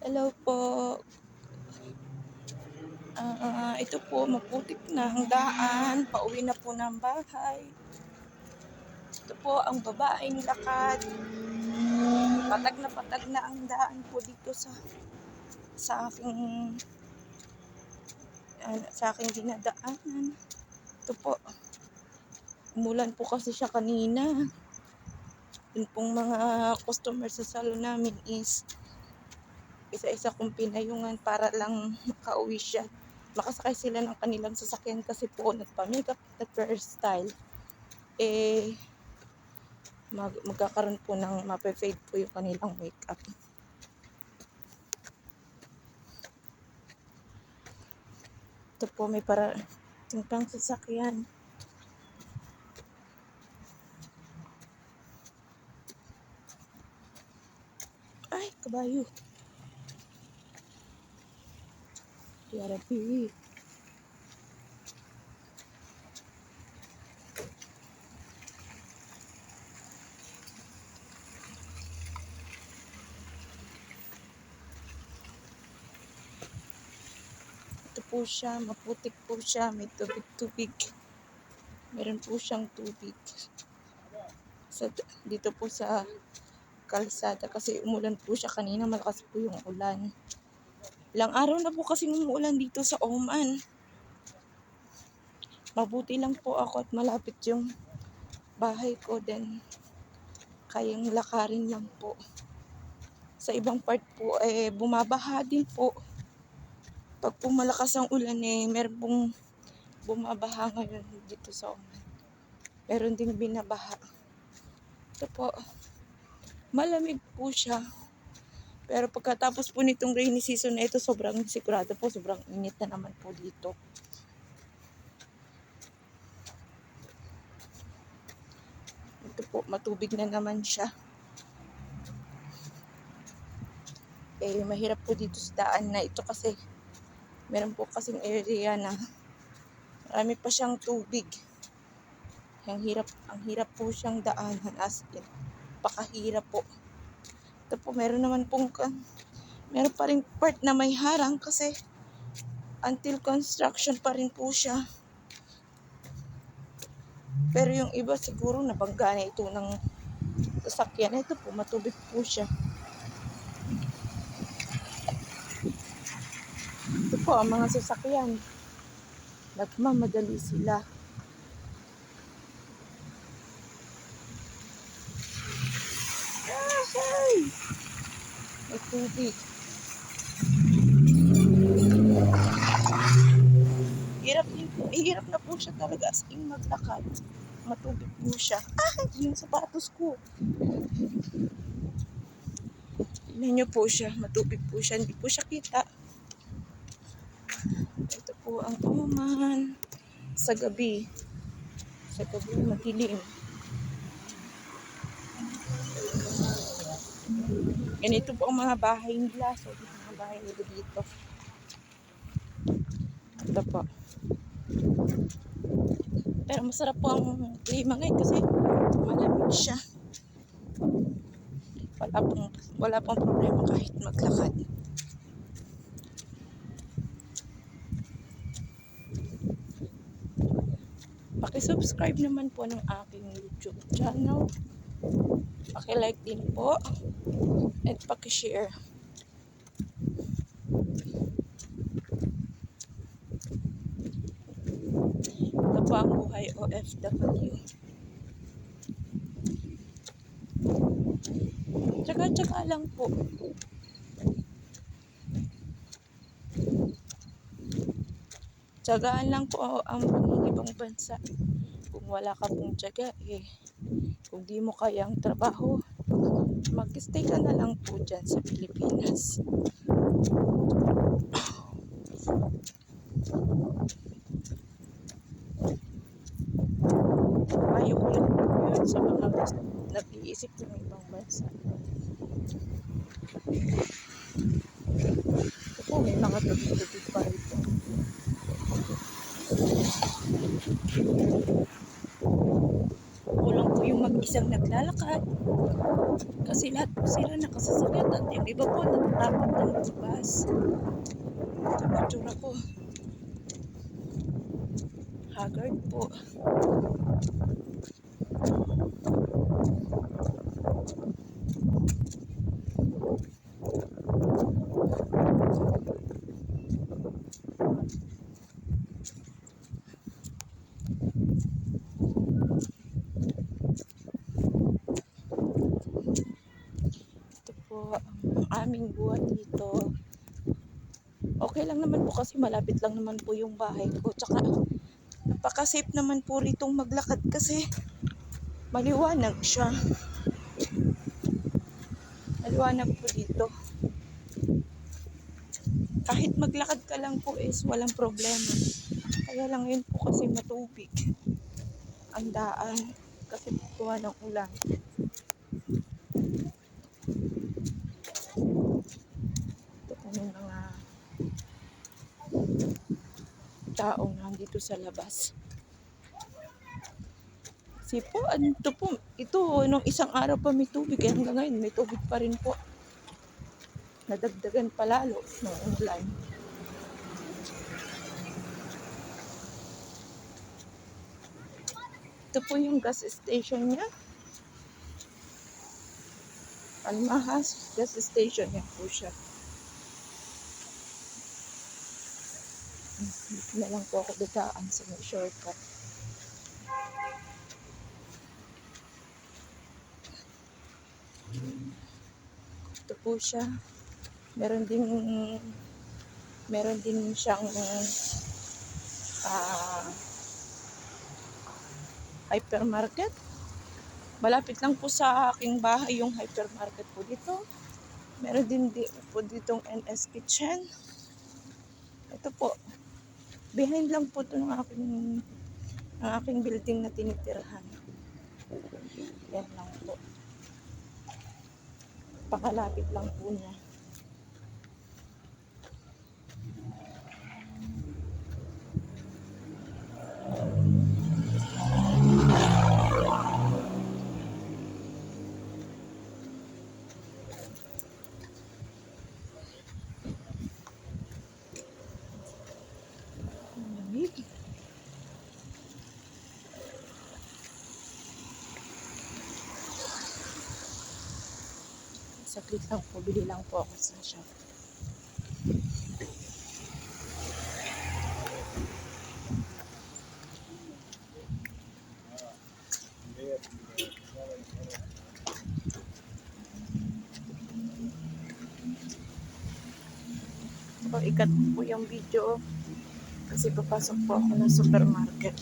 Hello po. Ito po, maputik na ang daan. Pauwi na po ng bahay. Ito po ang babaeng lakad. Patag na ang daan po dito sa aking dinadaanan. Ito po. Umulan po kasi siya kanina. Yun pong mga customer sa salon namin is isa-isa kong pinayungan para lang makauwi siya. Makasakay sila ng kanilang sasakyan kasi po nagpa-makeup at hairstyle. Magkakaroon po ng mape-fade po yung kanilang makeup. Ito po may parating pang sasakyan. Ay, kabayo. Yarabi. Ito po siya, maputik po siya, may tubig-tubig. Meron po siyang tubig. Dito po sa kalsada kasi umulan po siya kanina, malakas po yung ulan. Ilang araw na po kasi umuulan dito sa Oman. Mabuti lang po ako at malapit yung bahay ko, then kayang lakarin lang po. Sa ibang part po bumabaha din po. Pag po malakas ang ulan meron pong bumabaha ngayon dito sa Oman. Meron ding binabaha. Ito po, malamig po siya. Pero pagkatapos po nitong rainy season na ito, sobrang sigurado po, sobrang init na naman po dito. Ito po, matubig na naman siya. Mahirap po dito sa daan na ito kasi meron po kasing area na marami pa siyang tubig. Ang hirap po siyang daanan, as in, pakahirap po. Ito po, meron pa rin part na may harang kasi until construction pa rin po siya. Pero yung iba siguro nabangga na ito ng sasakyan. Ito po, matubig po siya. Ito po ang mga sasakyan. Nagmamadali sila. Ay! May tubig. Hirap na po siya talaga as in maglakad. Matubig po siya. Yung sapatos ko. Tignan niyo po siya. Matubig po siya. Hindi po siya kita. Ito po ang Oman. Sa gabi madilim. Ganito po ang mga bahay nila. So, ito mga bahay nila dito. Ito po. Pero masarap po ang klima ngayon kasi malamig siya. Wala pong problema kahit maglakad. Paki-subscribe naman po ng aking YouTube channel. Paki-like din po at paki-share. Ito po ang buhay OFW. Tsaka lang po. Tsagaan lang po ang ibang bansa. Kung wala ka pong tsaga, kung di mo kayang trabaho, mag-stay ka na lang po dyan sa Pilipinas. Ayaw ko lang po yun sa mga nag-iisip ng ibang bansa. Ito po, may mga tubig-tubig pa rito. Kulang po yung mag-isang naglalakad. Kasi lahat po sila nakasasakyan at yung iba po natatakot na magbas. Ito po tsura ko. Haggard po. Ito po ang aming buwan dito. Okay lang naman po kasi malapit lang naman po yung bahay ko. Tsaka napaka-safe naman po ritong maglakad kasi maliwanag siya. Maliwanag po dito. Kahit maglakad ka lang po is walang problema. Kaya lang yun po kasi matubig ang daan kasi kuha ng ulan. Ito po may mga taong nandito sa labas. Kasi po, ito, nung isang araw pa may tubig, hanggang ngayon may tubig pa rin po. Nadagdagan pa lalo ng ulan. Ito po yung gas station niya. Almahas gas station, yan po siya. Dito na lang po ako dadaan sa may shortcut. Ito po siya. Meron din siyang hypermarket. Malapit lang po sa aking bahay yung hypermarket po dito. Meron din po ditong NS Kitchen. Ito po. Behind lang po ito ng aking building na tinitirhan. Yan lang po. Pakalapit lang po niya. Lamig. Saglit lang po, bili lang po ako sa shop. So, ikat po yung video kasi papasok po ako ng supermarket.